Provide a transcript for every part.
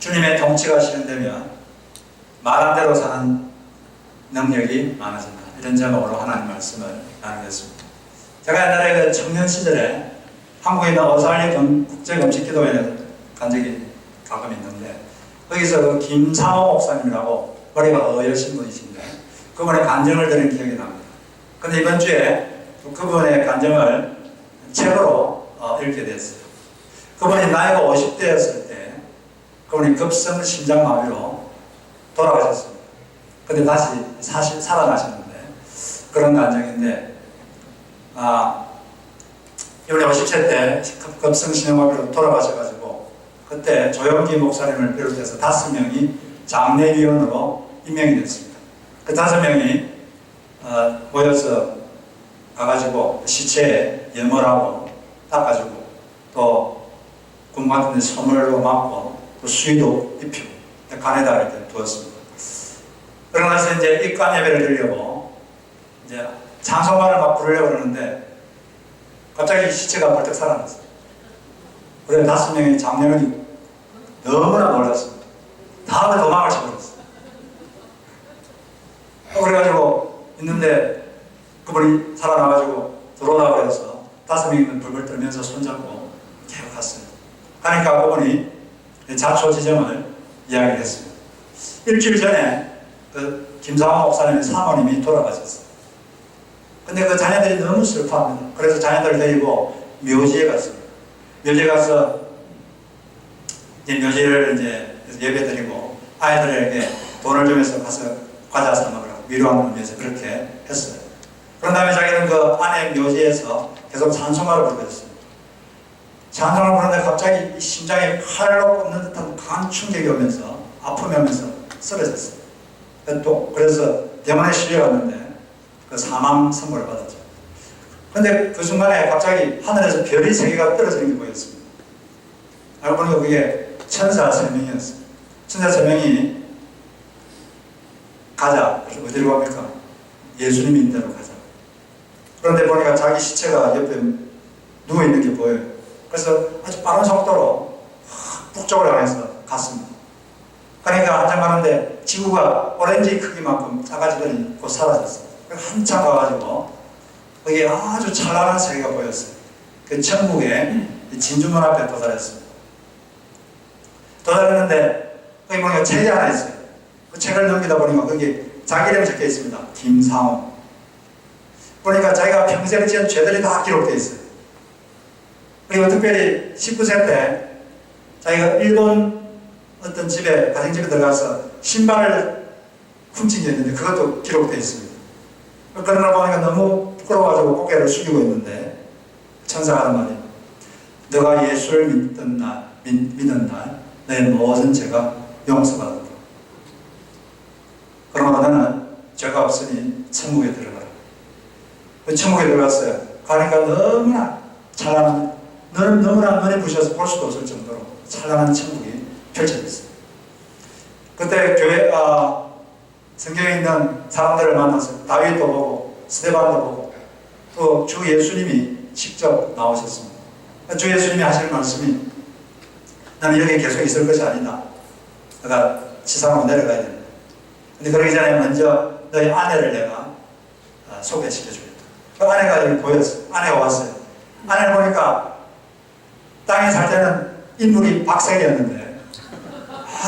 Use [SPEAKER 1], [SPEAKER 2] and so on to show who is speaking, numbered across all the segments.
[SPEAKER 1] 주님의 통치가 실현되면 말한 대로 사는 능력이 많아진다. 이런 제목으로 하나님 말씀을 나누겠습니다. 제가 옛날에 그 청년 시절에 한국에 있는 어살리 국제금식기도회에 간 적이 가끔 있는데, 거기서 그 김상호 목사님이라고 머리가 어여신 분이신데 그분의 간증을 들은 기억이 납니다. 근데 이번 주에 그분의 간증을 책으로 읽게 됐어요. 그분이 나이가 50대였을 때 그분이 급성 심장마비로 돌아가셨습니다. 근데 다시 살아나셨는데, 그런 간증인데, 이분이 50세 때 급성 심장마비로 돌아가셔가지고 그때 조영기 목사님을 비롯해서 5명이 장례위원으로 임명이 됐습니다. 그 5명이 모여서 가가지고 시체에 예물하고 닦아주고, 또 군 같은 데 선물로 맞고, 또 수의도 입히고 간에다 이렇게 두었습니다. 그러고 나서 이제 입관 예배를 드리려고 이제 찬송가를 막 부르려고 그러는데 갑자기 시체가 벌떡 살아났어요. 그래서 5명의 장례원이 너무나 놀랐습니다. 다음에 도망을 쳐버렸어요. 그래가지고 있는데 그분이 살아나가지고 들어오라고 해서 5명이 불불 떨면서 손잡고 계속 갔어요. 그러니까 그분이 자초지정을 이야기했습니다. 일주일 전에 그 김상호 목사님의 사모님이 돌아가셨어요. 근데 그 자녀들이 너무 슬퍼합니다. 그래서 자녀들을 데리고 묘지에 갔습니다. 묘지에 가서 이제 묘지를 이제 예배드리고 아이들에게 돈을 주면서 가서 과자 사 먹으라고 위로하는 의미에서 그렇게 했어요. 그런 다음에 자기는 그 아내 묘지에서 계속 찬송가를 부르고 있습니다. 찬송을 부르는데 갑자기 심장에 칼로 꽂는 듯한 강한 충격이 오면서 아픔이 오면서 쓰러졌어요. 그래서 병원에 실려갔는데 그 사망 선고를 받았죠. 그런데 그 순간에 갑자기 하늘에서 별이 3개가 떨어지는 게 보였습니다. 알고 보니까 그게 천사 3명이었어요. 천사 3명이 가자. 어디로 갑니까? 예수님 있는 데로 가자. 그런데 보니까 자기 시체가 옆에 누워있는 게 보여요. 그래서 아주 빠른 속도로 북쪽을 향해서 갔습니다. 그러니까 한참 가는데 지구가 오렌지 크기만큼 작아지더니 곧 사라졌어요. 한참 가가지고 거기에 아주 찬란한 세계가 보였어요. 그 천국의 진주문 앞에 도달했습니다. 도달했는데 거기 보니까 책이 하나 있어요. 그 책을 넘기다 보니까 거기 자기 이름이 적혀 있습니다. 김상호. 보니까 자기가 평생 지은 죄들이 다 기록되어 있어요. 그리고 특별히 19세 때 자기가 일본 어떤 집에, 가정집에 들어가서 신발을 훔친 게 있는데 그것도 기록되어 있습니다. 그런 걸 보니까 너무 부끄러워가지고 고개를 숙이고 있는데 천사가 하는 말이, 너가 예수를 믿는 날 내 모든 죄가 용서받았다. 그러므로 너는 죄가 없으니 천국에 들어가라. 천국에 들어갔어요. 가니까 너무나 찬란한, 너무나 눈에 부셔서 볼 수도 없을 정도로 찬란한 천국이 펼쳐졌어요. 그때 교회, 성경에 있는 사람들을 만나서 다윗도 보고 스데반도 보고 또 주 예수님이 직접 나오셨습니다. 주 예수님이 하시는 말씀이, 나는 여기 계속 있을 것이 아니다. 내가 지상으로 내려가야 된다. 근데 그러기 전에 먼저 너희 아내를 내가 소개시켜주겠다. 그 아내가 여기 보였어요. 아내가 왔어요. 아내를 보니까 땅에 살 때는 인물이 박색이었는데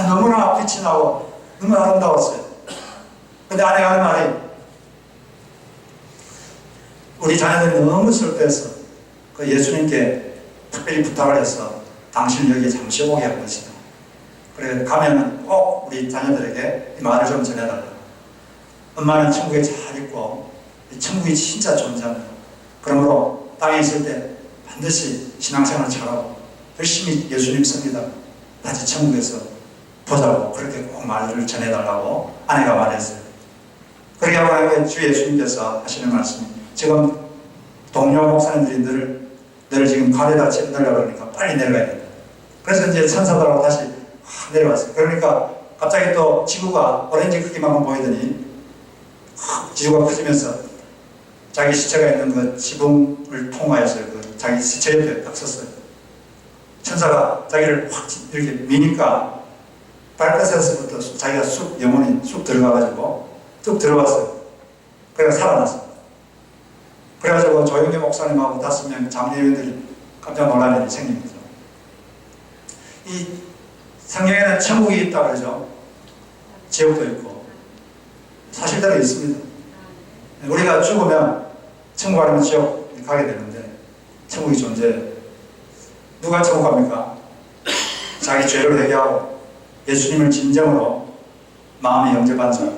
[SPEAKER 1] 너무나 빛이 나고 너무 아름다웠어요. 근데 아내가 하는 말이, 우리 자녀들이 너무 슬퍼해서 그 예수님께 특별히 부탁을 해서 당신을 여기에 잠시 오게 할 것이다. 그래 가면은 꼭 우리 자녀들에게 이 말을 좀 전해달라. 엄마는 천국에 잘 있고 천국이 진짜 존재한다. 그러므로 땅에 있을 때 반드시 신앙생활을 잘하고 열심히 예수님 섭니다. 다시 천국에서 보자고 그렇게 꼭 말을 전해달라고 아내가 말했어요. 그렇게 하고 주 예수님께서 하시는 말씀이, 지금 동료 목사님들이 너를 지금 가려다 내려가려고 그러니까 빨리 내려가야 된다. 그래서 이제 천사들하고 다시 내려왔어요. 그러니까 갑자기 또 지구가 오렌지 크기만큼 보이더니 지구가 커지면서 자기 시체가 있는 그 지붕을 통하여서 그 자기 시체 옆에 딱 섰어요. 천사가 자기를 확 이렇게 미니까 발끝에서부터 자기가 영혼이 쑥 들어가가지고 쭉 들어왔어요. 그래서 살아났어요. 그래가지고 조영기 목사님하고 5명 장례위원들이 깜짝 놀란 일이 생긴 거죠. 이 성경에는 천국이 있다고 그러죠. 지옥도 있고 사실대로 있습니다. 우리가 죽으면 천국 아니면 지옥 가게 되는데 천국이 존재해요. 누가 천국 갑니까? 자기 죄를 회개하고 예수님을 진정으로 마음에 영접한 자,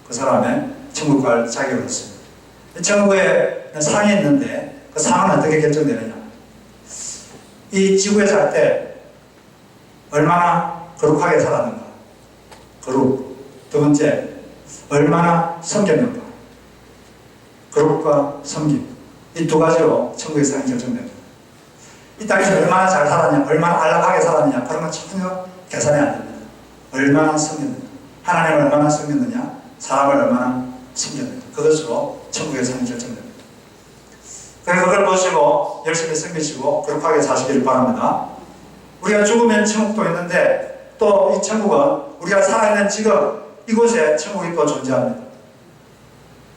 [SPEAKER 1] 그 사람의 천국 갈 자격을 얻습니다. 천국에 상이 있는데 그 상은 어떻게 결정되느냐? 이 지구에 살 때 얼마나 거룩하게 살았는가? 거룩. 두 번째, 얼마나 섬겼는가? 거룩과 섬김. 이 두 가지로 천국의 상이 결정됩니다. 이 땅에서 얼마나 잘 살았냐, 얼마나 안락하게 살았느냐, 그런 건 전혀 계산이 안 됩니다. 얼마나 섬겼느냐, 하나님을 얼마나 섬겼느냐, 사람을 얼마나 섬겼느냐, 그것으로 천국의 상이 결정됩니다. 그래서 그걸 보시고 열심히 섬기시고 거룩하게 사시기를 바랍니다. 우리가 죽으면 천국도 있는데 또 이 천국은 우리가 살아있는 지금 이곳에 천국이 또 존재합니다.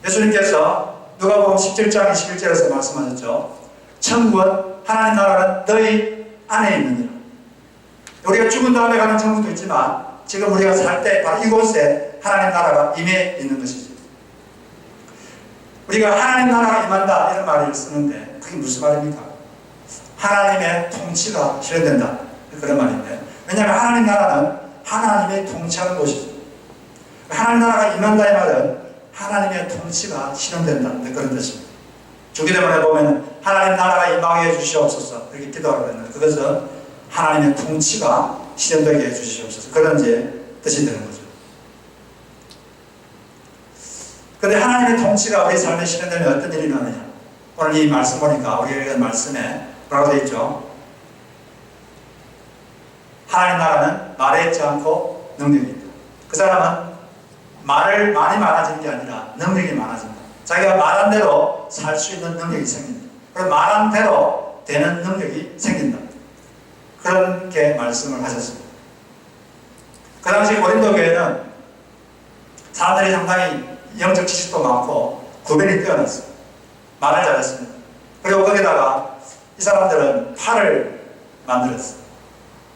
[SPEAKER 1] 예수님께서 누가복음 17장 21절에서 말씀하셨죠. 천국은 하나님 나라는 너희 안에 있느니라. 우리가 죽은 다음에 가는 천국도 있지만 지금 우리가 살 때 바로 이곳에 하나님 나라가 임해 있는 것이죠. 우리가 하나님 나라가 임한다 이런 말을 쓰는데 그게 무슨 말입니까? 하나님의 통치가 실현된다 그런 말인데, 왜냐하면 하나님 나라는 하나님의 통치하는 곳이죠. 하나님 나라가 임한다 이 말은 하나님의 통치가 실현된다 그런 뜻입니다. 주기도문에 보면 하나님 나라가 임하게 해주시옵소서 이렇게 기도하고 있는데 그것은 하나님의 통치가 실현되게 해주시옵소서 그런 뜻이 되는 거죠. 그런데 하나님의 통치가 우리 삶에 실현되면 어떤 일이 일어나느냐? 오늘 이 말씀 보니까 우리에게 말씀에 뭐라고 되어 있죠? 하나님 나라는 말에 있지 않고 능력이 있다. 그 사람은 말을 많이 많아지는 게 아니라 능력이 많아진다. 자기가 말한 대로 살 수 있는 능력이 생긴다. 그리고 말한 대로 되는 능력이 생긴다. 그렇게 말씀을 하셨습니다. 그 당시 고린도 교회는 사람들이 상당히 영적 지식도 많고 구별이 뛰어났어요. 말을 잘했습니다. 그리고 거기다가 이 사람들은 파를 만들었어요.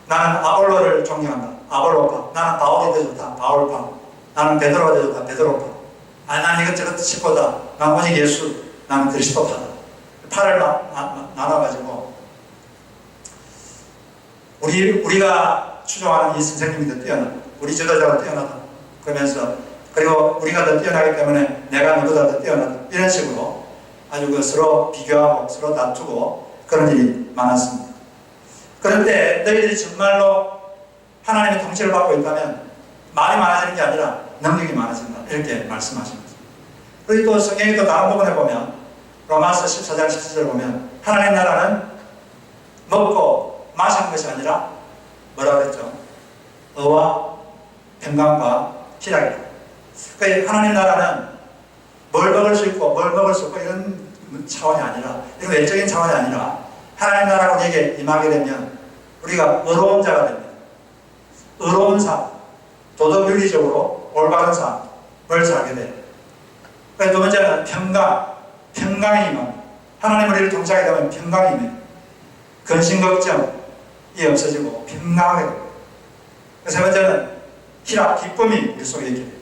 [SPEAKER 1] 나는 아볼로를 존경한다. 아볼로파. 나는 바울이 더 좋다. 바울파. 나는 베드로가 더 좋다. 베드로파. 아니 나는 이것저것 싶보다 난 오직 예수, 나는 그리스도파다. 파를 나눠가지고 우리가 추종하는 이 선생님이 더 뛰어나다. 우리 지도자가 뛰어나다. 그러면서 그리고 우리가 더 뛰어나기 때문에 내가 너보다 더 뛰어나다. 이런 식으로 아주 서로 비교하고 서로 다투고 그런 일이 많았습니다. 그런데 너희들이 정말로 하나님의 통치를 받고 있다면 말이 많아지는 게 아니라 능력이 많아진다. 이렇게 말씀하십니다. 그리고 또 성경의 또 다른 부분에 보면 로마서 14장 17절을 보면 하나님 나라는 먹고 마시는 것이 아니라 뭐라고 했죠? 의와 평강과 희락이다. 그러니까 하나님 나라는 뭘 먹을 수 있고 뭘 먹을 수 없고 이런 차원이 아니라, 이런 외적인 차원이 아니라 하나님 나라가 우리에게 임하게 되면 우리가 의로운 자가 됩니다. 의로운 삶, 도덕윤리적으로 올바른 삶을 살게 돼요. 두 번째는 평강이 임합니다. 하나님 우리를 통치하게 되면 평강이 임해요. 근심 걱정이 없어지고 평강하게 됩니다. 세 번째는 희락, 기쁨이 우리 속에 있게 됩니다.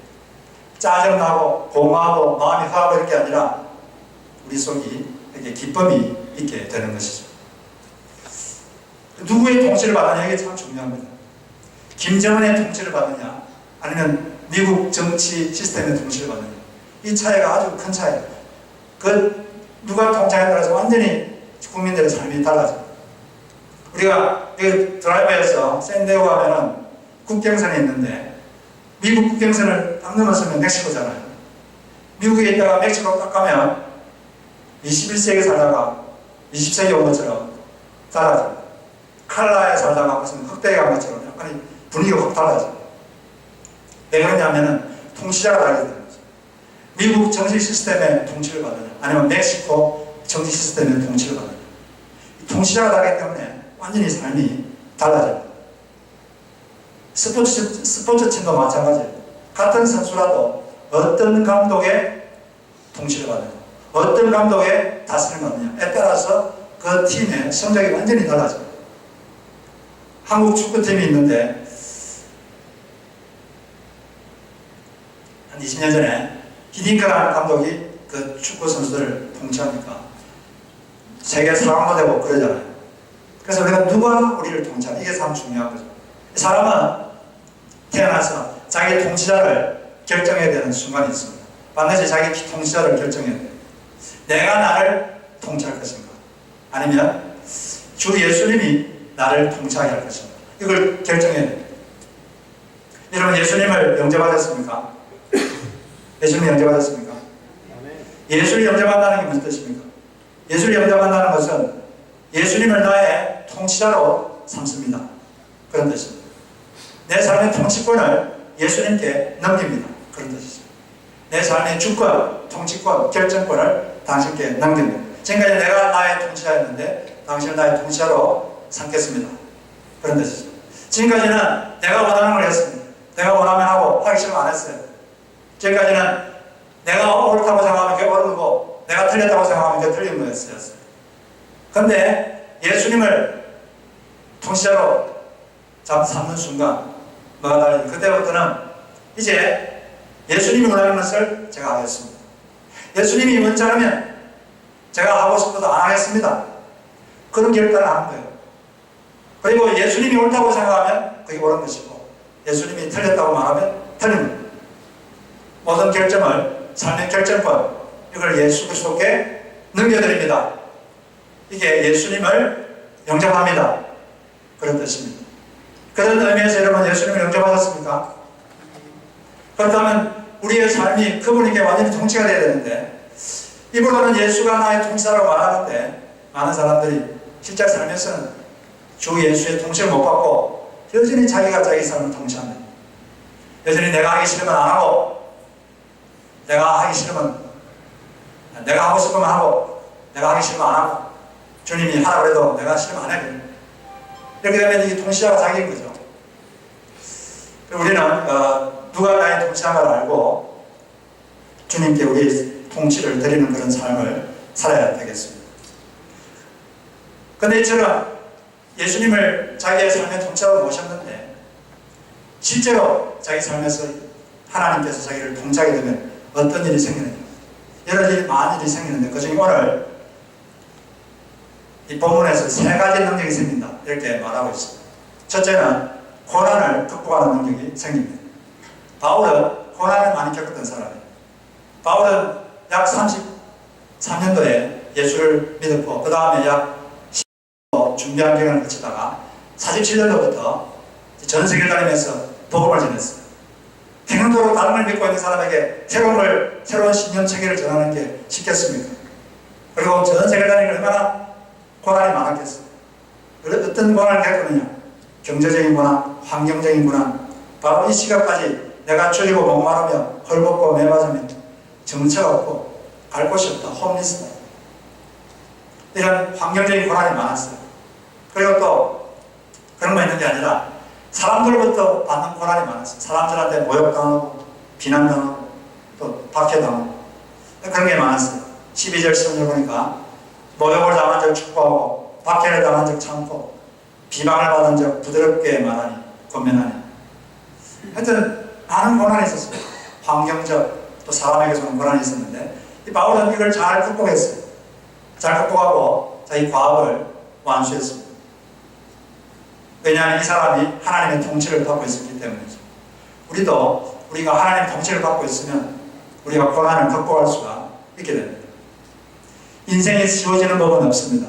[SPEAKER 1] 짜증나고 공허하고 마음이 화하고 이렇게 아니라 우리 속이 이렇게 기쁨이 있게 되는 것이죠. 누구의 통치를 받느냐 이게 참 중요합니다. 김정은의 통치를 받느냐 아니면 미국 정치 시스템의 통치를 받느냐, 이 차이가 아주 큰 차이예요. 누가 통치하에 따라서 완전히 국민들의 삶이 달라져요. 우리가 드라이브에서 샌디에고 하면은 국경선이 있는데 미국 국경선을 딱 넘어서면 멕시코잖아요. 미국에 있다가 멕시코 딱 가면 21세기에 살다가 20세기 온 것처럼 달라져요. 칼라에 살다가 무슨 흑대에 간 것처럼 약간 분위기가 확 달라져요. 왜 그러냐면은 통치자가 다르게 되는 거죠. 미국 정치 시스템의 통치를 받느냐 아니면 멕시코 정치 시스템의 통치를 받느냐, 통치자가 다르기 때문에 완전히 삶이 달라져요. 스포츠팀도 마찬가지예요. 같은 선수라도 어떤 감독의 통치를 받느냐, 어떤 감독의 다스림을 받느냐에 따라서 그 팀의 성적이 완전히 달라져요. 한국 축구팀이 있는데 한 20년 전에 히딩크라는 감독이 그 축구 선수들을 통치하니까 세계 사강도 되고 그러잖아요. 그래서 우리가 누가 우리를 통치하냐, 이게 참 중요한 거죠. 사람은 태어나서 자기 통치자를 결정해야 되는 순간이 있습니다. 반드시 자기 통치자를 결정해야 돼요. 내가 나를 통치할 것인가, 아니면 주 예수님이 나를 통치하게 할 것인가, 이걸 결정해야 돼요. 여러분, 예수님을 영접하셨습니까? 예수님 영접하셨습니까? 예수를 영접한다는 게 무슨 뜻입니까? 예수를 영접한다는 것은 예수님을 나의 통치자로 삼습니다. 그런 뜻입니다. 내 삶의 통치권을 예수님께 넘깁니다. 그런 뜻이죠. 내 삶의 주권, 통치권, 결정권을 당신께 넘깁니다. 지금까지 내가 나의 통치자였는데 당신을 나의 통치자로 삼겠습니다. 그런 뜻이죠. 지금까지는 내가 원하는 걸 했습니다. 내가 원하면 하고 하기 싫으면 안 했어요. 지금까지는 내가 옳다고 생각하면 그게 옳고 내가 틀렸다고 생각하면 그게 틀린 거였어요. 그런데 예수님을 통치자로 삼는 순간 뭐가 달라요? 그때부터는 이제 예수님이 원하는 것을 제가 하겠습니다. 예수님이 원치 않으면 제가 하고 싶어도 안 하겠습니다. 그런 결단을 하는 거예요. 그리고 예수님이 옳다고 생각하면 그게 옳은 것이고, 예수님이 틀렸다고 말하면 틀린 거예요. 모든 결정을, 삶의 결정권, 이걸 예수 그리스도께 넘겨드립니다. 이게 예수님을 영접합니다. 그런 뜻입니다. 그런 의미에서 여러분, 예수님을 영접하셨습니까? 그렇다면 우리의 삶이 그분에게 완전히 통치가 되어야 되는데, 입으로는 예수가 나의 통치자라고 말하는데 많은 사람들이 실제 삶에서는 주 예수의 통치를 못 받고 여전히 자기가 자기 삶을 통치합니다. 여전히 내가 하기 싫으면 안 하고, 내가 하기 싫으면, 내가 하고 싶으면 하고, 내가 하기 싫으면 안 하고, 주님이 하라 그래도 내가 싫으면 안 해. 이렇게 되면 이 통치자가 자기인 거죠. 우리는 누가 나의 통치자를 알고 주님께 우리의 통치를 드리는 그런 삶을 살아야 되겠습니다. 그런데 이처럼 예수님을 자기의 삶의 통치자로 모셨는데 실제로 자기 삶에서 하나님께서 자기를 통치하게 되면 어떤 일이 생기느냐, 여러 일이, 많은 일이 생기는데 그중에 오늘 이 본문에서 세 가지 능력이 생긴다, 이렇게 말하고 있습니다. 첫째는 고난을 극복하는 능력이 생깁니다. 바울은 고난을 많이 겪었던 사람이에요. 바울은 약 33년도에 예수를 믿었고, 그 다음에 약 10년 준비한 기간을 거치다가 47년도부터 전 세계를 다니면서 복음을 전했어요. 행동으로 다른 걸 믿고 있는 사람에게 새로운 신념 체계를 전하는 게 쉽겠습니까? 그리고 전 세계를 다니는 얼마나 고난이 많았겠어요. 어떤 고난을 겪느냐? 경제적인 고난, 환경적인 고난. 바로 이 시각까지 내가 줄이고 목마르며 헐벗고 매맞으며 정처가 없고 갈 곳이 없다, 홈리스다. 이런 환경적인 고난이 많았어요. 그리고 또 그런 거 있는 게 아니라 사람들로부터 받는 고난이 많았어요. 사람들한테 모욕당하고 비난당하고 또 박해당하고 그런 게 많았어요. 12절 성경을 보니까 모욕을 당한 적 축복하고 박해를 당한 적 참고 비방을 받은 적 부드럽게 말하니 권면하니. 하여튼 많은 고난이 있었어요. 환경적 또 사람에게서 오는 고난이 있었는데 이 바울은 이걸 잘 극복했어요. 잘 극복하고 자기 과업을 완수했습니다. 왜냐하면 이 사람이 하나님의 통치를 받고 있었기 때문이죠. 우리가 하나님의 통치를 받고 있으면 우리가 고난을 극복할 수가 있게 됩니다. 인생이 쉬워지는 법은 없습니다.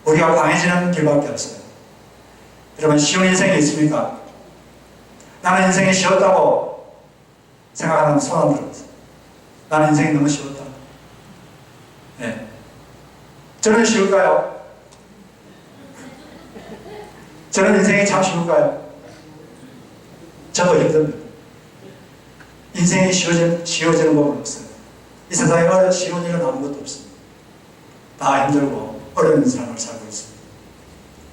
[SPEAKER 1] 우리가 강해지는 길밖에 없어요. 여러분, 쉬운 인생이 있습니까? 나는 인생이 쉬웠다고 생각하는 손 안 들어보세요. 나는 인생이 너무 쉬웠다. 네. 저는 쉬울까요? 저는 인생이 참 쉬울까요? 저도 힘듭니다. 인생이 쉬워지는 법은 없어요. 이 세상에 쉬운 일은 아무것도 없습니다. 다 힘들고 어려운 삶을 살고 있습니다.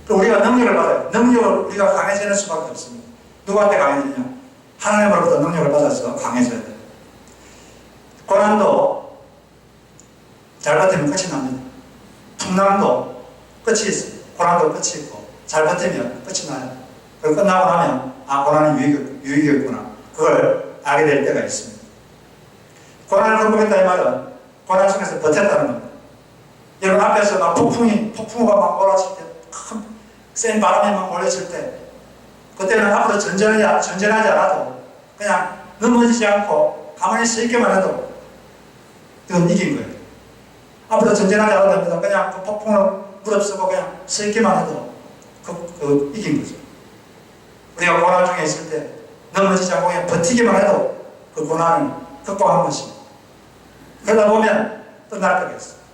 [SPEAKER 1] 또 우리가 능력을 받아요. 능력을 우리가 강해지는 수밖에 없습니다. 누구한테 강해지냐? 하나님으로부터 능력을 받아서 강해져야 돼. 고난도 잘 버티면 끝이 납니다. 풍랑도 끝이 있어요. 고난도 끝이 있고 잘 버티면 끝이 나요. 그리고 끝나고 나면 고난이 유익이었구나. 그걸 알게 될 때가 있습니다. 고난을 극복했다 이 말은 고난 속에서 버텼다는 겁니다. 여러분 앞에서 막 폭풍우가 막 몰아칠 때, 큰 센 바람이 막 몰려칠 때, 그때는 앞으로 전전하지 않아도 그냥 넘어지지 않고 가만히 서 있기만 해도 이건 이긴 거예요. 앞으로 전전하지 않아도 됩니다. 그냥 그 폭풍을 무릅쓰고 그냥 서 있기만 해도 이긴 거죠. 우리가 고난 중에 있을 때 넘어지지 않고 그냥 버티기만 해도 그 고난을 극복한 것입니다. 그러다 보면 끝날 때가 있어요.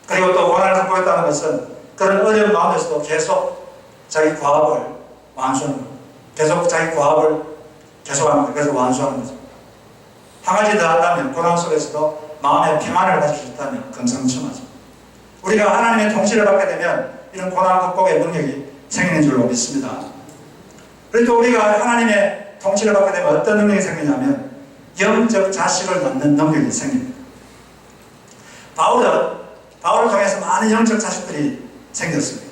[SPEAKER 1] 그리고 또 고난을 극복했다는 것은 그런 어려운 마음에서도 계속 자기 과업을 완수하는 거예요. 계속 자기 과업을 계속하는 거예요. 그래서 완수하는 거죠. 한 가지 더 한다면 고난 속에서도 마음의 평안을 가질 수 있다면 금상첨화죠. 우리가 하나님의 통치를 받게 되면 이런 고난 극복의 능력이 생기는 줄로 믿습니다. 그리고 우리가 하나님의 통치를 받게 되면 어떤 능력이 생기냐면 영적 자식을 낳는 능력이 생깁니다. 바울을 통해서 많은 영적 자식들이 생겼습니다.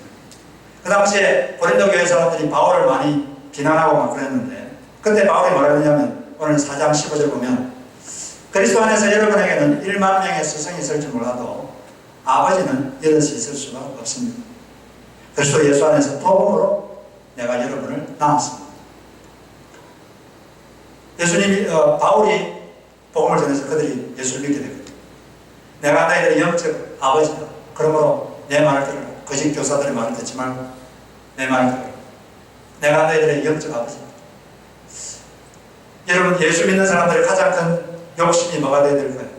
[SPEAKER 1] 그 당시에 고린도 교회 사람들이 바울을 많이 비난하고 막 그랬는데 그때 바울이 뭐라고 했냐면 오늘 4장 15절 보면 그리스도 안에서 여러분에게는 1만 명의 스승이 있을지 몰라도 아버지는 여럿이 있을 수가 없습니다. 그리스도 예수 안에서 복음으로 내가 여러분을 낳았습니다. 바울이 복음을 전해서 그들이 예수를 믿게 됩니다. 내가 너희들의 영적 아버지다. 그러므로 내 말을 들으라. 거짓 교사들의 말을 듣지 말고 내 말을 들으라. 내가 너희들의 영적 아버지다. 여러분 예수 믿는 사람들의 가장 큰 욕심이 뭐가 되어야 될 거예요?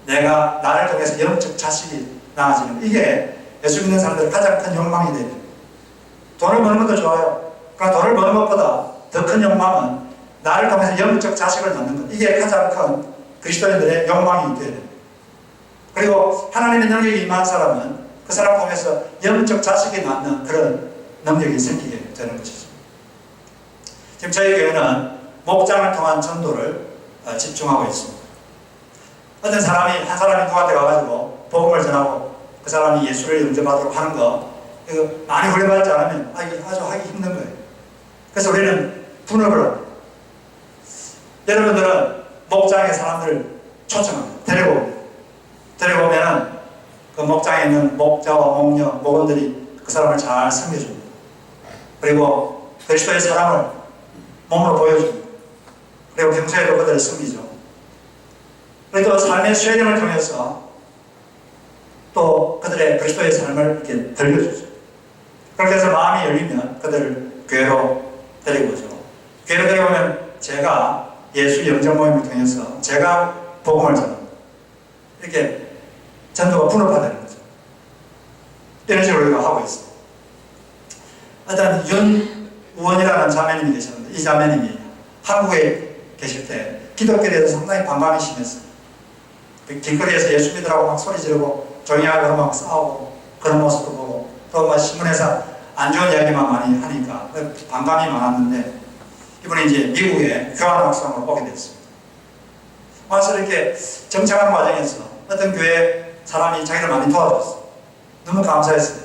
[SPEAKER 1] 내가 나를 통해서 영적 자식이 나아지는 이게 예수 믿는 사람들의 가장 큰 욕망이 되어야 돼요. 돈을 버는 것도 좋아요. 그러나 돈을 버는 것보다 더 큰 욕망은 나를 통해서 영적 자식을 낳는 것. 이게 가장 큰 그리스도인들의 욕망이 되어야 돼요. 그리고 하나님의 능력이 임한 사람은 그 사람 통해서 영적 자식이 낳는 그런 능력이 생기게 되는 것이죠. 지금 저희 교회는 목장을 통한 전도를 집중하고 있습니다. 어떤 사람이 한 사람이 누구한테 가가지고 복음을 전하고 그 사람이 예수를 영접하도록 하는 거 이거 많이 훈련받지 않으면 아주 하기 힘든 거예요. 그래서 우리는 분업을 합니다. 여러분들은 목장에 사람들을 초청합니다. 데리고 오면은 그 목장에 있는 목자와 목녀, 목원들이 그 사람을 잘 섬겨줍니다. 그리고 그리스도의 사랑을 몸으로 보여줍니다. 그리고 평소에도 그들을 섬기죠. 그리고 또 삶의 쉐링을 통해서 또 그들의 그리스도의 삶을 이렇게 들려주죠. 그렇게 해서 마음이 열리면 그들을 교회로 데리고 오죠. 교회로 데려오면 제가 예수 영접 모임을 통해서 제가 복음을 전합니다. 이렇게 전도가 분업화되는 거죠. 이런 식으로 우리가 하고 있습니다. 어떤 윤우원이라는 자매님이 계셨는데 이 자매님이 한국에 계실 때 기독교에 대해서 상당히 반감이 심했어요. 길거리에서 예수 믿으라고 막 소리 지르고 조용히 하고 막 싸우고 그런 모습도 보고 또 막 신문에서 안 좋은 이야기만 많이 하니까 반감이 많았는데 이번에 이제 미국에 교환학생으로 오게 됐습니다. 와서 이렇게 정착하는 과정에서 어떤 교회 사람이 자기를 많이 도와줬어요. 너무 감사했어요.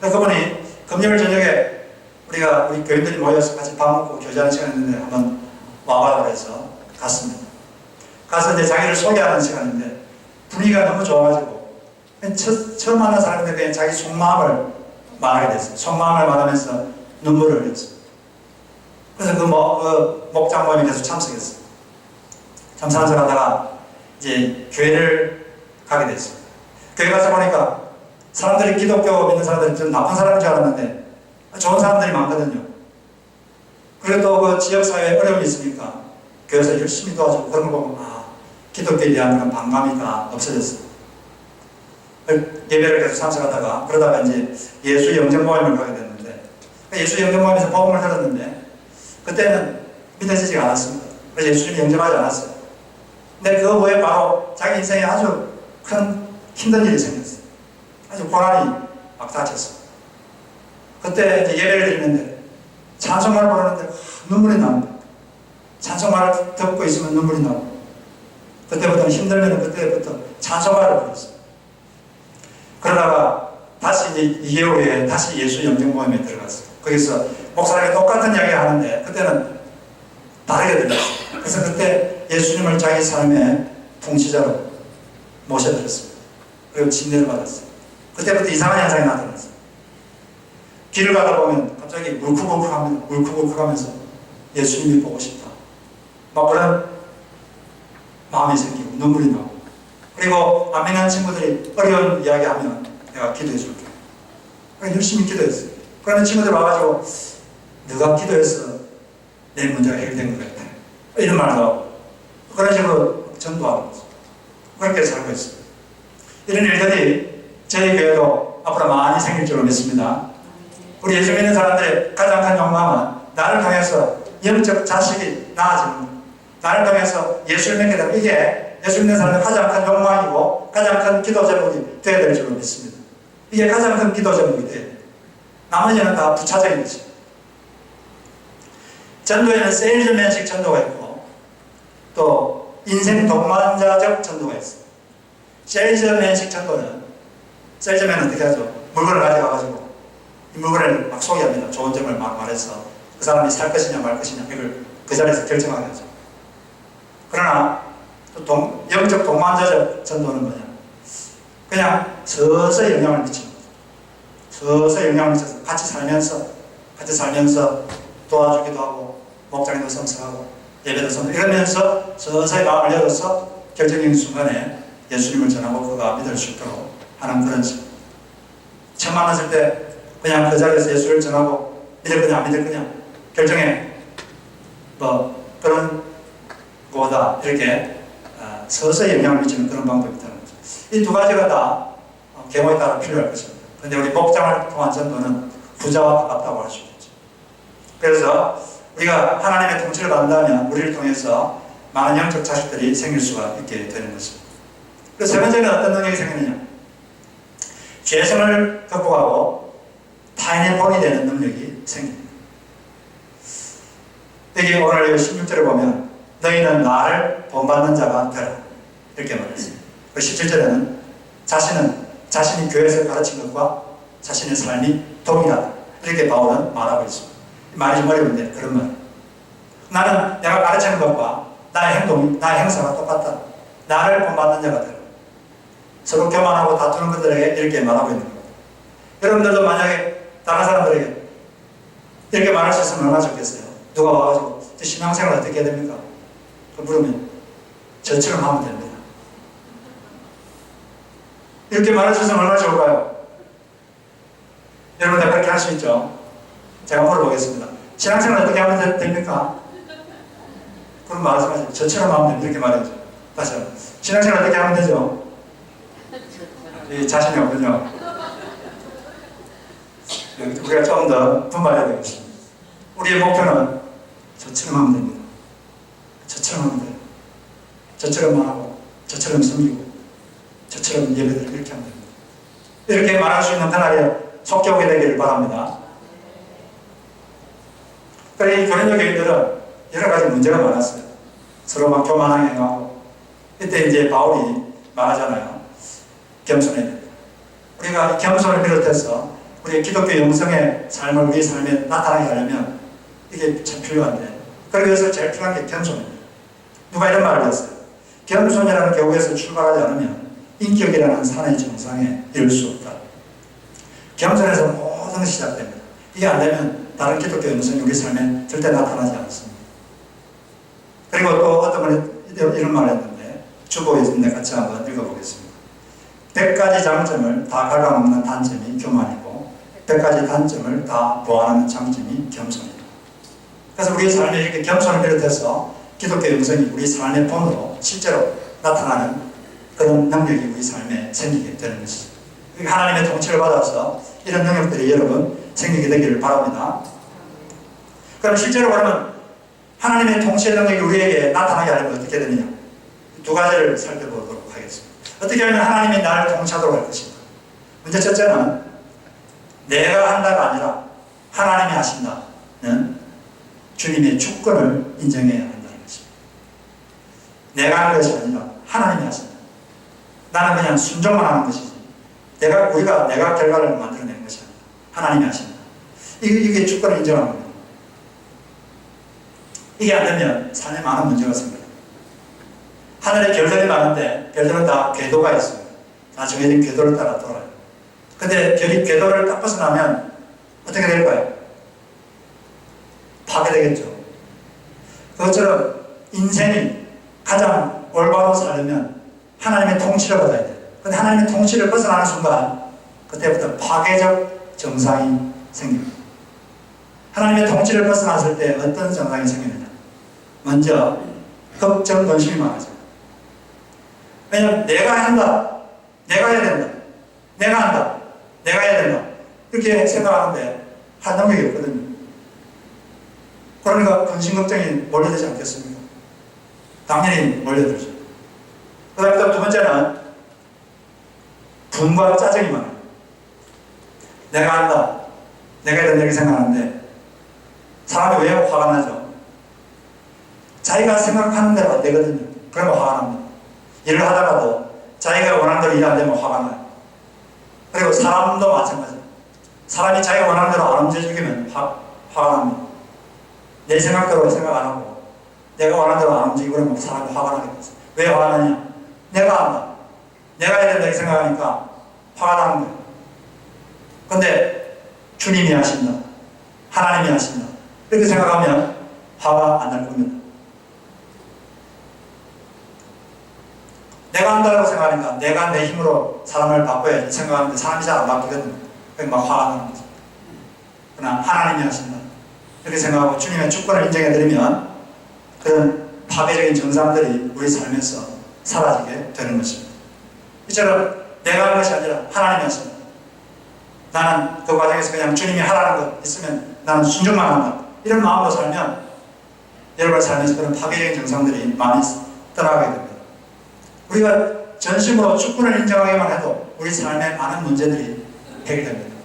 [SPEAKER 1] 그분이 금요일 저녁에 우리 교인들이 모여서 같이 밥 먹고 교제하는 시간이 있는데 한번 와봐라고 해서 갔습니다. 가서 이제 자기를 소개하는 시간인데 분위기가 너무 좋아가지고 처음 만난 사람인데 그냥 자기 속마음을 말하게 됐어요. 속마음을 말하면서 눈물을 흘렸어요. 그래서 그 목장 모임에 계속 참석했어요. 참석하다가 이제 교회를 가게 됐어요. 교회 가서 보니까 사람들이 기독교 믿는 사람들이 좀 나쁜 사람인 줄 알았는데 좋은 사람들이 많거든요. 그리고 또 그 지역사회에 어려움이 있으니까 교회에서 열심히 도와주고 그런 거 보면 기독교에 대한 그런 반감이 다 없어졌어요. 예배를 계속 참석하다가 그러다가 이제 예수 영접 모임을 가게 됐는데 예수 영접 모임에서 복음을 들었는데 그때는 믿어지지가 않았습니다. 그래서 예수님 영접하지 않았어요. 근데 그 후에 바로 자기 인생에 아주 큰 힘든 일이 생겼어요. 아주 고난이 막 닥쳤어요. 그때 이제 예배를 드리는데 찬송가를 부르는데 눈물이 납니다. 찬송가를 듣고 있으면 눈물이 나고 그때부터는 힘들면 그때부터 찬송가를 불렀어요. 그러다가 다시 이제 2개월 후에 다시 예수 영정 모임에 들어갔어요. 거기서 목사님이 똑같은 이야기 하는데 그때는 다르게 들렸어요. 그래서 그때 예수님을 자기 삶의 통치자로 모셔드렸습니다. 그리고 진대를 받았어요. 그때부터 이상한 현상이 나타났어요. 길을 가다 보면 갑자기 울컥울컥합니다. 울컥울컥하면서 예수님이 보고 싶다. 막 그런 마음이 생기고 눈물이 나고 그리고 안 믿는 친구들이 어려운 이야기하면 내가 기도해 줄게. 열심히 기도했어요. 그러는 친구들 와가지고 너가 기도해서 내 문제가 해결된 것 같아. 이런 말도 하고 그런 식으로 전도하고 있어요. 그렇게 살고 있어요. 이런 일들이 저희 교회도 앞으로 많이 생길 줄로 믿습니다. 우리 예수 믿는 사람들의 가장 큰 욕망은 나를 통해서 영적 자식이 나아지는 것. 나를 통해서 예수를 믿게 되면 이게 예수 믿는 사람의 가장 큰 욕망이고 가장 큰 기도 제목이 되어야 될 줄로 믿습니다. 이게 가장 큰 기도 제목이 돼야 돼요. 나머지는 다 부차적인 것입니다. 전도에는 세일즈맨식 전도가 있고 또 인생 동반자적 전도가 있어요. 세일즈맨식 전도는 세일즈맨은 어떻게 하죠? 물건을 가져가가지고 이 물건을 막 소개합니다. 좋은 점을 막 말해서 그 사람이 살 것이냐 말 것이냐 이걸 그 자리에서 결정하게 하죠. 그러나 또 영적 동반자적 전도는 뭐냐? 그냥 서서히 영향을 미치는 거죠. 서서히 영향을 미쳐서 같이 살면서 도와주기도 하고 목장에도 섬성하고 예배도 섬성 이러면서 서서히 마음을 열어서 결정적인 순간에 예수님을 전하고 그가 믿을 수 있도록 하는 그런 식. 처음 만났을 때 그냥 그 자리에서 예수를 전하고 믿을 거냐 안 믿을 거냐 결정해 뭐 그런 거다 이렇게 서서히 영향을 미치는 그런 방법이 있다는 거죠. 이 두 가지가 다 계모에 따라 필요할 것입니다. 그런데 우리 목장을 통한 전도는 부자와 가깝다고 할 수 있겠죠. 그래서 우리가 하나님의 통치를 받는다면 우리를 통해서 많은 영적 자식들이 생길 수가 있게 되는 것입니다. 그래서 세 번째는 어떤 능력이 생기느냐? 죄성을 극복하고 타인의 본이 되는 능력이 생깁니다. 여기 오늘 16절에 보면 너희는 나를 본받는 자가 되라 이렇게 말했습니다. 17절에는 자신이 교회에서 가르친 것과 자신의 삶이 동일하다 이렇게 바울은 말하고 있습니다. 말이 좀 어려운데 그런 말. 나는 내가 가르치는 것과 나의 행동이 나의 행사가 똑같다. 나를 본받는 자가 되라. 서로 교만하고 다투는 것들에게 이렇게 말하고 있는 겁니다. 여러분들도 만약에 다른 사람들에게 이렇게 말할 수 있으면 얼마나 좋겠어요. 누가 와가지고 신앙생활 어떻게 해야 됩니까? 물으면 저처럼 하면 됩니다. 이렇게 말할 수 있으면 얼마나 좋을까요? 여러분들 그렇게 할 수 있죠? 제가 물어보겠습니다. 신앙생활 어떻게 하면 됩니까? 그럼 말씀하세요. 저처럼 하면 됩니다. 이렇게 말하죠. 다시 한번. 신앙생활 어떻게 하면 되죠? 자신이 없군요. 우리가 좀 더 분발해야 되겠습니다. 우리의 목표는 저처럼 하면 됩니다. 저처럼 하면 돼요. 저처럼만 하고, 저처럼 섬기고, 저처럼 예배를 이렇게 하면 됩니다. 이렇게 말할 수 있는 그날에 속게 오게 되기를 바랍니다. 그러니까 이 고린도 교인들은 여러 가지 문제가 많았어요. 서로 막 교만하게 행하고, 이때 이제 바울이 말하잖아요. 겸손해야 됩니다. 우리가 겸손을 비롯해서 우리의 기독교 영성의 삶을 우리 삶에 나타나게 하려면 이게 참 필요한데, 그러기 위해서 제일 필요한 게 겸손입니다. 누가 이런 말을 했어요. 겸손이라는 교육에서 출발하지 않으면 인격이라는 산의 정상에 이를 수 없다. 겸손에서 모든 것이 시작됩니다. 이게 안 되면 다른 기독교 영성이 우리 삶에 절대 나타나지 않습니다. 그리고 또 어떤 분이 이런 말을 했는데 주보에 있는데 같이 한번 읽어보겠습니다. 100가지 장점을 다 갉아먹는 단점이 교만이고 100가지 단점을 다 보완하는 장점이 겸손이다. 그래서 우리의 삶에 이렇게 겸손을 비롯해서 기독교 영성이 우리 삶의 본으로 실제로 나타나는 그런 능력이 우리 삶에 생기게 되는 것이죠. 하나님의 통치를 받아서 이런 능력들이 여러분 생기게 되기를 바랍니다. 그럼 실제로 그러면 하나님의 통치의 능력이 우리에게 나타나게 하려면 어떻게 되느냐? 두 가지를 살펴보도록 하겠습니다. 어떻게 하면 하나님이 나를 통치하도록 할 것인가? 먼저 첫째는 내가 한다가 아니라 하나님이 하신다는 주님의 주권을 인정해야 한다는 것입니다. 내가 하는 것이 아니라 하나님이 하신다. 나는 그냥 순종만 하는 것이지 우리가 내가 결과를 만들어내는 것이 아니라 하나님이 하신다. 이게 주권을 인정하는 겁니다. 이게 안 되면 삶에 많은 문제가 생깁니다. 하늘에 별들이 많은데 별들은 다 궤도가 있습니다. 다 정해진 궤도를 따라 돌아요. 근데 별이 궤도를 딱 벗어나면 어떻게 될까요? 파괴되겠죠. 그것처럼 인생이 가장 올바로 살려면 하나님의 통치를 받아야 돼요. 근데 하나님의 통치를 벗어나는 순간 그때부터 파괴적 정상이 생깁니다. 하나님의 통치를 벗어났을 때 어떤 정상이 생기느냐? 먼저 걱정, 근심이 많아져요. 왜냐하면 내가 한다, 내가 해야 된다, 내가 한다, 내가 해야 된다 이렇게 생각하는데 할 능력이 없거든요. 그러니까 근심, 걱정이 몰려들지 않겠습니까? 당연히 몰려들죠. 그 다음에 또 두 번째는 분과 짜증이 많아요. 내가 한다, 내가 해야 된다 이렇게 생각하는데 사람이 왜 화가 나죠? 자기가 생각하는 대로 안 되거든요. 그러면 화가 납니다. 일을 하다가도 자기가 원하는 대로 일 안 되면 화가 나요. 그리고 사람도 마찬가지예요. 사람이 자기가 원하는 대로 안 움직이면 화가 납니다. 내 생각대로 생각 안 하고 내가 원하는 대로 안 움직이고 그러면 사람이 화가 나게 됐어요. 왜 화가 나냐? 내가 한다, 내가 해야 된다 이렇게 생각하니까 화가 나는 거예요. 근데 주님이 하신다, 하나님이 하신다 이렇게 생각하면 화가 안 날 겁니다. 내가 한다고 생각하니까 내가 내 힘으로 사람을 바꿔야지 생각하는데 사람이 잘 안 바뀌거든요. 그러니까 막 화가 나는 거죠. 그러나 하나님이 하신다 이렇게 생각하고 주님의 주권을 인정해드리면 그런 파괴적인 정상들이 우리 삶에서 사라지게 되는 것입니다. 이처럼 내가 하는 것이 아니라 하나님이 하신다. 나는 그 과정에서 그냥 주님이 하라는 것 있으면 나는 순종만 한다. 이런 마음으로 살면 여러분의 삶에서 그런 파괴적인 정상들이 많이 떠나게 됩니다. 우리가 전심으로 주권을 인정하기만 해도 우리 삶에 많은 문제들이 해결됩니다.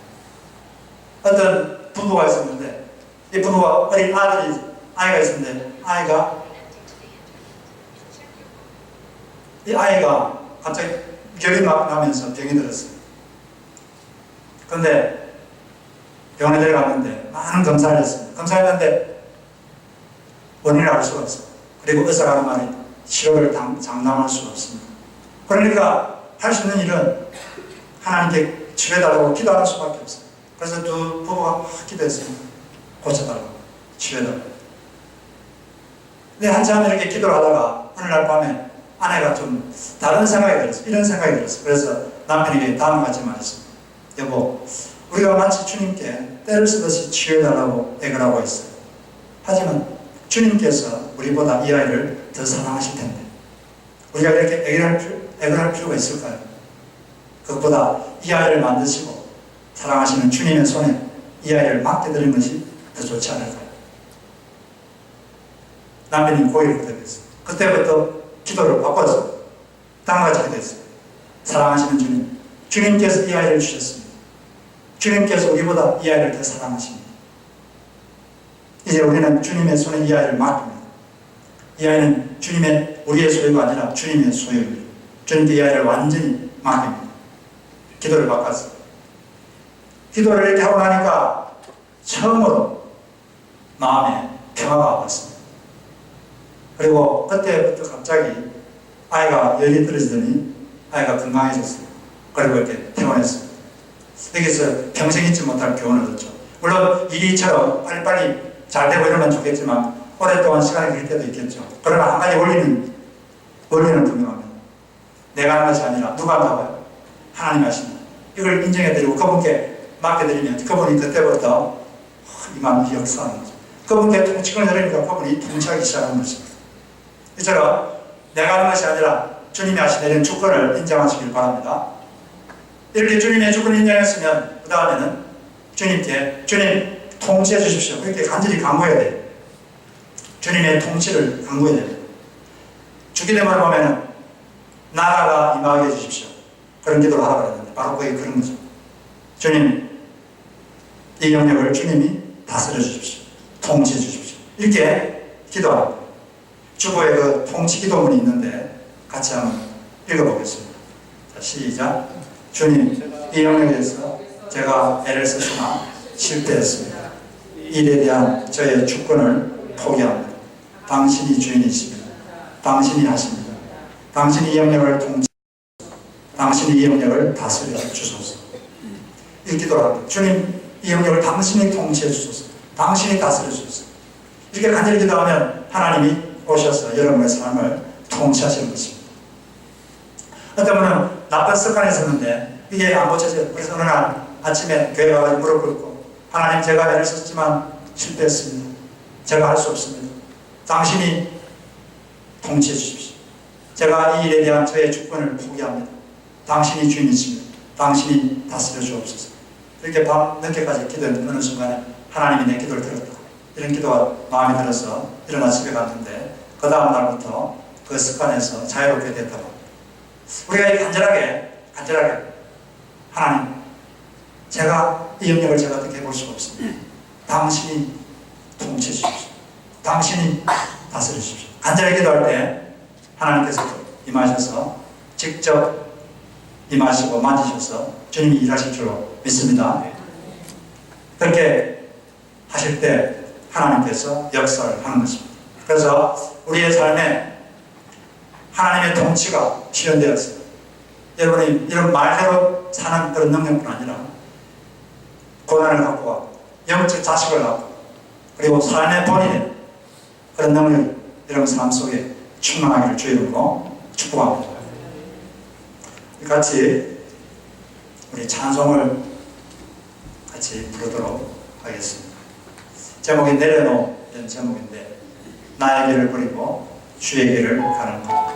[SPEAKER 1] 어떤 부부가 있었는데 이 부부가 어린 아이가 있었는데 이 아이가 갑자기 결이 막 나면서 병이 들었어요. 그런데 병원에 데려갔는데 많은 검사를 했습니다. 검사했는데 원인을 알 수가 없어요. 그리고 의사가 하는 말이 치료를 장담할 수가 없습니다. 그러니까 할 수 있는 일은 하나님께 치료해달라고 기도하는 수밖에 없어요. 그래서 두 부부가 기도했습니다. 고쳐달라고, 치료해달라고. 근데 한참 이렇게 기도를 하다가 어느 날 밤에 아내가 좀 다른 생각이 들었어요. 이런 생각이 들었어요. 그래서 남편에게 다음과 같이 말했습니다. 여보, 우리가 마치 주님께 때를 쓰듯이 치료해달라고 애를 하고 있어요. 하지만 주님께서 우리보다 이 아이를 더 사랑하실 텐데 우리가 이렇게 애를 할 필요가 있을까요? 그것보다 이 아이를 만드시고 사랑하시는 주님의 손에 이 아이를 맡겨드리는 것이 더 좋지 않을까요? 남편이 고의를 부탁했어요. 그때부터 기도를 바꿔서 다음과 같이 기도했어요. 사랑하시는 주님, 주님께서 이 아이를 주셨습니다. 주님께서 우리보다 이 아이를 더 사랑하십니다. 이제 우리는 주님의 손에 이 아이를 맡깁니다. 이 아이는 우리의 소유가 아니라 주님의 소유입니다. 주님께 이 아이를 완전히 맡깁니다. 기도를 바꿨어요. 기도를 이렇게 하고 나니까 처음으로 마음에 평화가 왔습니다. 그리고 그때부터 갑자기 아이가 열이 떨어지더니 아이가 건강해졌어요. 그리고 이렇게 퇴원했습니다. 여기서 평생 잊지 못할 교훈을 얻었죠. 물론 일이처럼 빨리빨리 잘 되고 이러면 좋겠지만 오랫동안 시간이 걸릴 때도 있겠죠. 그러나 한 가지 원리는 분명합니다. 내가 하는 것이 아니라 누가 한다고요? 하나님이 하십니다. 이걸 인정해드리고 그분께 맡겨드리면 그분이 그때부터 이만 역사하는 거죠. 그분께 통치권을 내리니까 그분이 통치하기 시작하는 것입니다. 이처럼 내가 하는 것이 아니라 주님이 하시는 주권을 인정하시길 바랍니다. 이렇게 주님의 주권을 인정했으면 그 다음에는 주님께 주님 통치해 주십시오. 그렇게 간절히 간구해야 돼요. 주님의 통치를 간구해야 돼요. 주기도문을 보면은 나라가 임하게 해주십시오. 그런 기도를 하라고 그러는데 바로 그게 그런 거죠. 주님, 이 영역을 주님이 다스려 주십시오. 통치해 주십시오. 이렇게 기도합니다. 주보에 그 통치 기도문이 있는데 같이 한번 읽어보겠습니다. 자, 시작. 주님, 이 영역에서 제가 애를 썼으나 실패했습니다. 일에 대한 저의 주권을 포기합니다. 당신이 주인이십니다. 당신이 하십니다. 당신이 이 영역을 당신이 이 영역을 다스려 주소서. 이 기도를 합니다. 주님, 이 영역을 당신이 통치해 주소서. 당신이 다스려 주소서. 이렇게 간절히 기도하면 하나님이 오셔서 여러분의 삶을 통치하시는 것입니다. 어떤 분은 나쁜 습관이 있었는데 이게 안 고쳐져요. 그래서 어느 날 아침에 교회 가서 무릎 꿇고 하나님, 제가 애를 썼지만 실패했습니다. 제가 할 수 없습니다. 당신이 통치해 주십시오. 제가 이 일에 대한 저의 주권을 포기합니다. 당신이 주인이십니다. 당신이 다스려 주옵소서. 이렇게 밤 늦게까지 기도했는데 어느 순간에 하나님이 내 기도를 들었다. 이런 기도가 마음에 들어서 일어나 집에 갔는데 그 다음 날부터 그 습관에서 자유롭게 됐다고 합니다. 우리가 간절하게 하나님, 제가 이 영역을 제가 어떻게 해볼 수가 없습니다. 당신이 통치해 주십시오. 당신이 다스려 주십시오. 간절히 기도할 때 하나님께서 임하셔서 직접 임하시고 만지셔서 주님이 일하실 줄로 믿습니다. 그렇게 하실 때 하나님께서 역사를 하는 것입니다. 그래서 우리의 삶에 하나님의 통치가 실현되었어요. 여러분이 이런 말대로 사는 그런 능력뿐 아니라 고난을 갖고 와 영적 자식을 갖고 그리고 삶의 본인의 그런 능력이 여러분 삶 속에 충만하기를 주의 이름으로 축복합니다. 같이 우리 찬송을 같이 부르도록 하겠습니다. 제목이 내려놓은 제목인데 나의 길을 버리고 주의 길을 가는 것.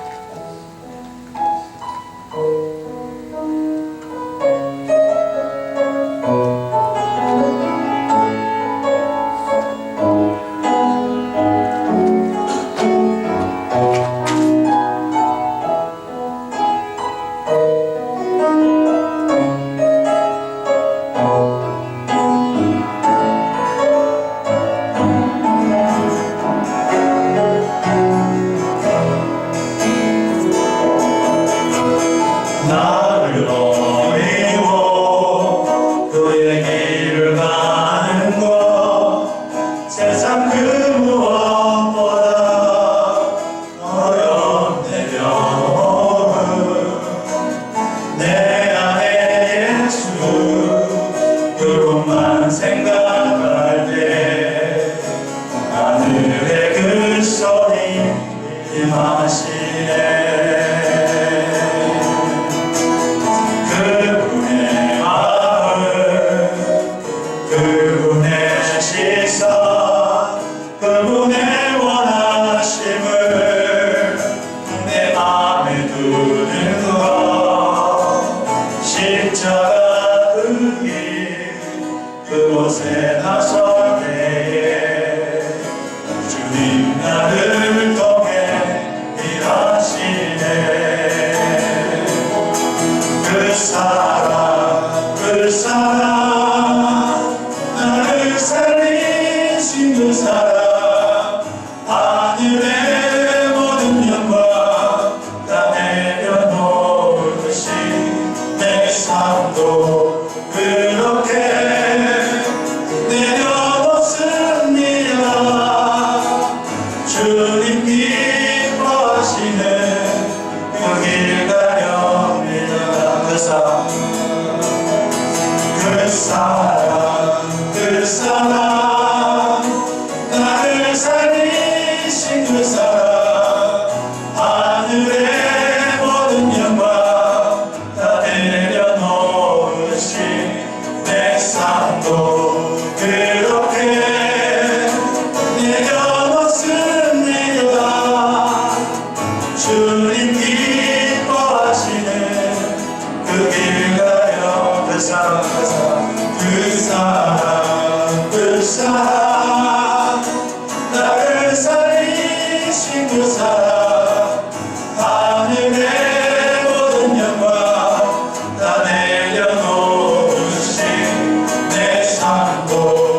[SPEAKER 2] 내려놓으신 내 삶도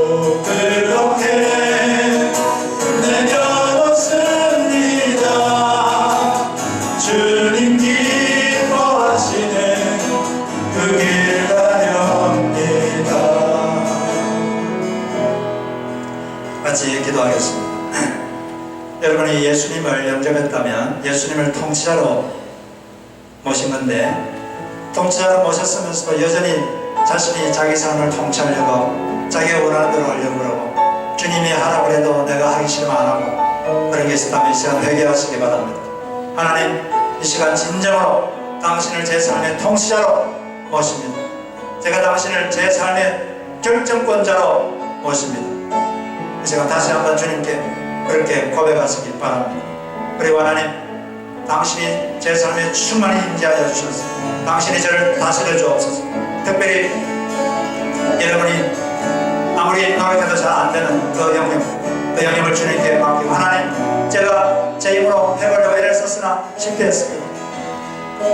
[SPEAKER 1] 기도하겠습니다. 여러분이 예수님을 영접했다면 예수님을 통치자로 모신 건데, 통치자로 모셨으면서도 여전히 자신이 자기 삶을 통치하려고 자기가 원하는 대로 하려고 그러고, 주님이 하라고 해도 내가 하기 싫으면 안 하고 그런 게 있다면 이 시간 회개하시기 바랍니다. 하나님, 이 시간 진정으로 당신을 제 삶의 통치자로 모십니다. 제가 당신을 제 삶의 결정권자로 모십니다. 이 시간 다시 한번 주님께 그렇게 고백하시기 바랍니다. 그리고 하나님, 당신이 제 삶에 충만히 임재하여 주셔서 당신이 저를 다스려 주옵소서. 특별히 여러분이 아무리 노력해도 잘 안 되는 그 영역을 주님께 맡기고, 하나님, 제가 제 힘으로 해보려고 애를 썼으나 실패했습니다.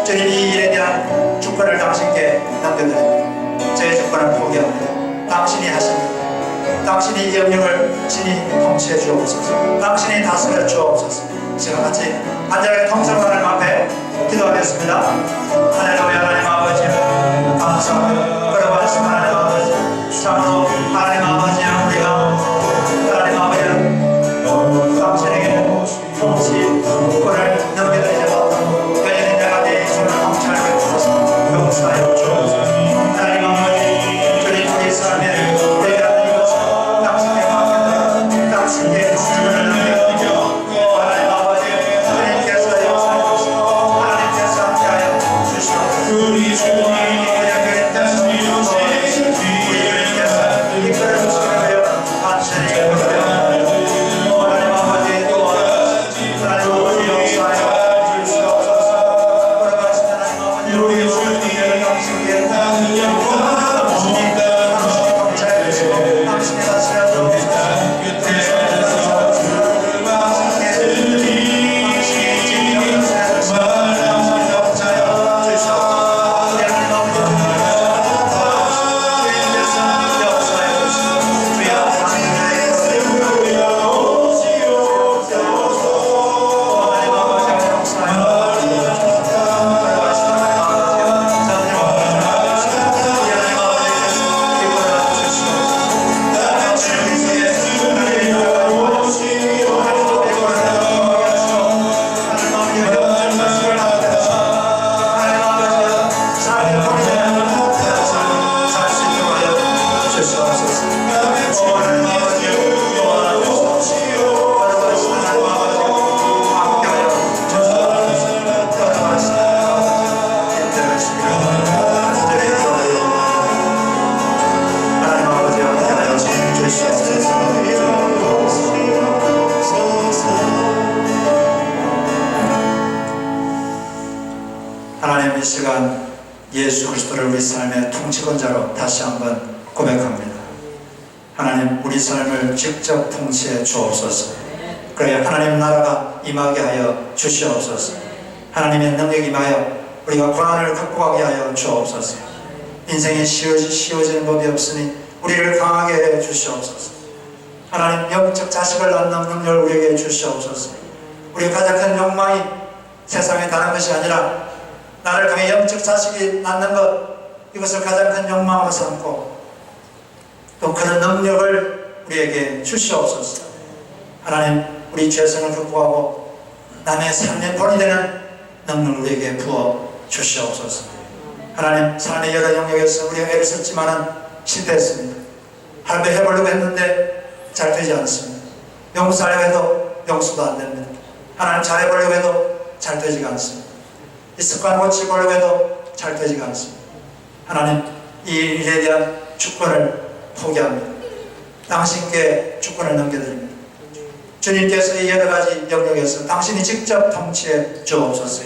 [SPEAKER 1] 주님, 이 일에 대한 주권을 당신께 남겨드립니다. 제 주권을 포기합니다. 당신이 하십니다. 당신이 이 영역을 친히 통치해 주옵소서. 당신이 다스려 주옵소서. 제가 같이 간절하게 통성을 하나님 앞에 기도하겠습니다. 할렐루야. 하나님 아버지 감사합니다. 그리고 말씀 하나님 아버지, 참으로 하나님 아버지, 우리가 하나님 아버지 당신에게 통치 주권을 넘겨드리자. 여전히 내가 내 인생을 통치하게 주셔서 용서하여 주옵소서. 하나님 아버지, 주님 우리 삶에 당신께 주권을 넘겨드리고, 하나님 아버지, 주님께서 역사해 주시고 하나님께서 함께하여 주시옵소서. 우리 주님께서 이끌어 주시며 간절히 기도하며, 하나님 아버지 도와주시고 하나님 아버지 역사하여 주시옵소서. 걸어가시는 하나님 아버지, 우리 주님께서 당신께 당신이 통치해 주시고 당신이 다스려 주옵소서. 하나님, 이 시간 예수 그리스도를 우리 삶의 통치권자로 다시 한번 고백합니다. 하나님, 우리 삶을 직접 통치해 주옵소서. 그래야 하나님 나라가 임하게 하여 주시옵소서. 하나님의 능력이 임하여 우리가 고난을 극복하게 하여 주옵소서. 인생이 쉬워지는 법이 없으니 우리를 강하게 해 주시옵소서. 하나님, 영적 자식을 낳는 능력을 우리에게 주시옵소서. 우리의 가장 큰 욕망이 세상에 다른 것이 아니라 나를 통해 영적 자식이 낳는 것, 이것을 가장 큰 욕망으로 삼고 또 그런 능력을 우리에게 주시옵소서. 하나님, 우리 죄성을 극복하고 남의 삶의 본이 되는 능력을 우리에게 부어 주시옵소서. 하나님, 삶의 여러 영역에서 우리가 애를 썼지만은 실패했습니다. 할배 해보려고 했는데 잘 되지 않습니다. 용서하려고 해도 용서도 안 됩니다. 하나님, 잘해보려고 해도 잘 되지가 않습니다. 이 습관 고치려고 해도 잘 되지가 않습니다. 하나님, 이 일에 대한 주권을 포기합니다. 당신께 주권을 넘겨드립니다. 주님께서 이 여러 가지 영역에서 당신이 직접 통치해 주옵소서.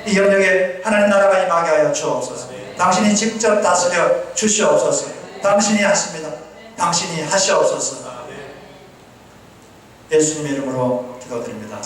[SPEAKER 1] 이 영역에 하나님 나라가 임하게 하여 주옵소서. 당신이 직접 다스려 주시옵소서. 당신이 하십니다. 당신이 하시옵소서. 예수님의 이름으로 기도드립니다.